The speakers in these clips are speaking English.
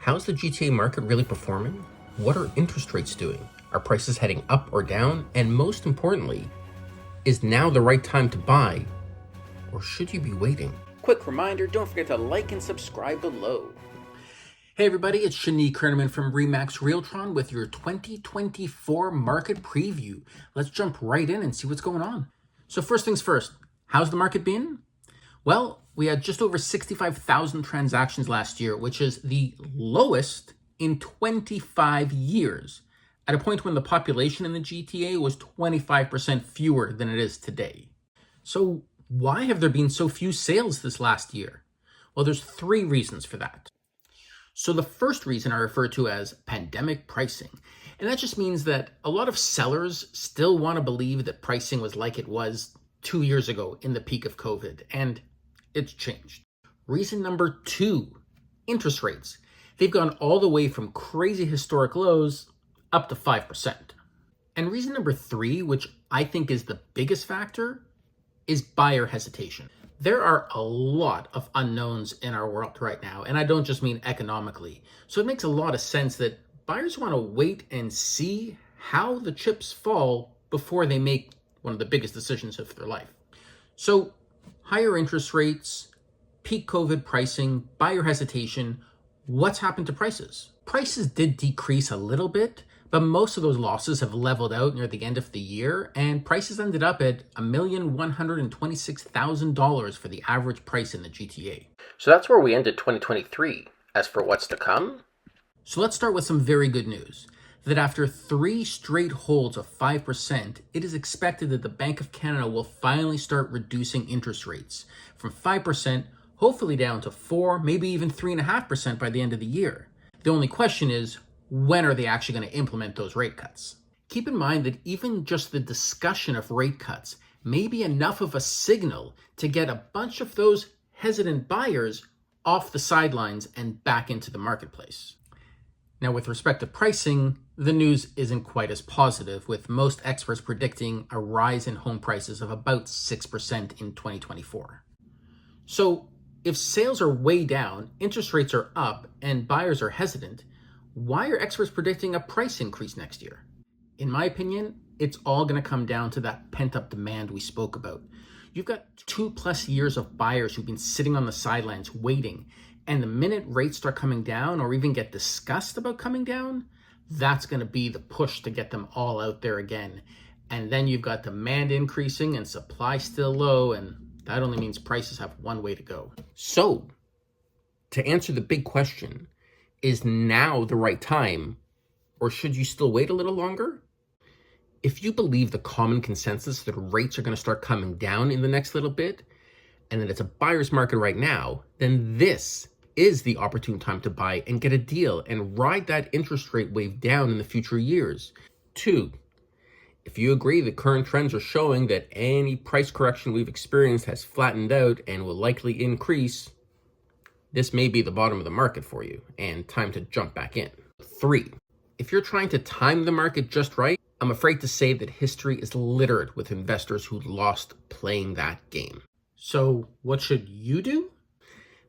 How's the GTA market really performing? What are interest rates doing? Are prices heading up or down? And most importantly, is now the right time to buy, or should you be waiting? Quick reminder, don't forget to like and subscribe below. Hey everybody, it's Shanique Kerneman from Remax Realtron with your 2024 market preview. Let's jump right in and see what's going on. So first things first, how's the market been? Well, we had just over 65,000 transactions last year, which is the lowest in 25 years, at a point when the population in the GTA was 25% fewer than it is today. So why have there been so few sales this last year? Well, there's three reasons for that. So the first reason I refer to as pandemic pricing, and that just means that a lot of sellers still want to believe that pricing was like it was 2 years ago in the peak of COVID, and it's changed. Reason number two, interest rates. They've gone all the way from crazy historic lows up to 5%. And reason number three, which I think is the biggest factor, is buyer hesitation. There are a lot of unknowns in our world right now, and I don't just mean economically. So it makes a lot of sense that buyers want to wait and see how the chips fall before they make one of the biggest decisions of their life. So higher interest rates, peak COVID pricing, buyer hesitation, what's happened to prices? Prices did decrease a little bit, but most of those losses have leveled out near the end of the year, and prices ended up at $1,126,000 for the average price in the GTA. So that's where we ended 2023. As for what's to come? So let's start with some very good news. That after 3 straight holds of 5%, it is expected that the Bank of Canada will finally start reducing interest rates from 5%, hopefully down to 4, maybe even 3.5% by the end of the year. The only question is, when are they actually going to implement those rate cuts? Keep in mind that even just the discussion of rate cuts may be enough of a signal to get a bunch of those hesitant buyers off the sidelines and back into the marketplace. Now, with respect to pricing, the news isn't quite as positive, with most experts predicting a rise in home prices of about 6% in 2024. So, if sales are way down, interest rates are up, and buyers are hesitant, why are experts predicting a price increase next year? In my opinion, it's all going to come down to that pent-up demand we spoke about. You've got 2+ years of buyers who've been sitting on the sidelines waiting, and the minute rates start coming down or even get discussed about coming down, that's going to be the push to get them all out there again. And then you've got demand increasing and supply still low, and that only means prices have one way to go. So, to answer the big question, is now the right time, or should you still wait a little longer? If you believe the common consensus that rates are going to start coming down in the next little bit, and that it's a buyer's market right now, then this is the opportune time to buy and get a deal and ride that interest rate wave down in the future years. 2, if you agree that current trends are showing that any price correction we've experienced has flattened out and will likely increase, this may be the bottom of the market for you and time to jump back in. 3, if you're trying to time the market just right, I'm afraid to say that history is littered with investors who lost playing that game. So what should you do?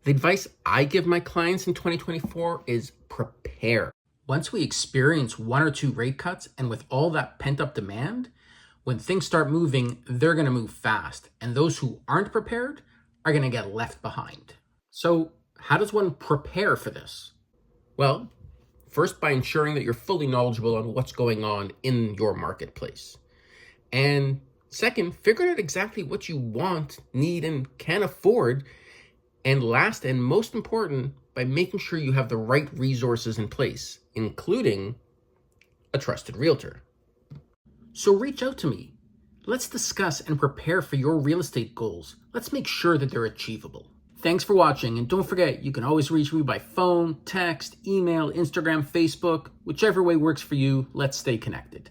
The advice I give my clients in 2024 is prepare. Once we experience 1 or 2 rate cuts, and with all that pent-up demand, when things start moving, they're going to move fast. And those who aren't prepared are going to get left behind. So how does one prepare for this? Well, first by ensuring that you're fully knowledgeable on what's going on in your marketplace. And second, figure out exactly what you want, need, and can afford. And last and most important, by making sure you have the right resources in place, including a trusted realtor. So reach out to me. Let's discuss and prepare for your real estate goals. Let's make sure that they're achievable. Thanks for watching, and don't forget, you can always reach me by phone, text, email, Instagram, Facebook, whichever way works for you. Let's stay connected.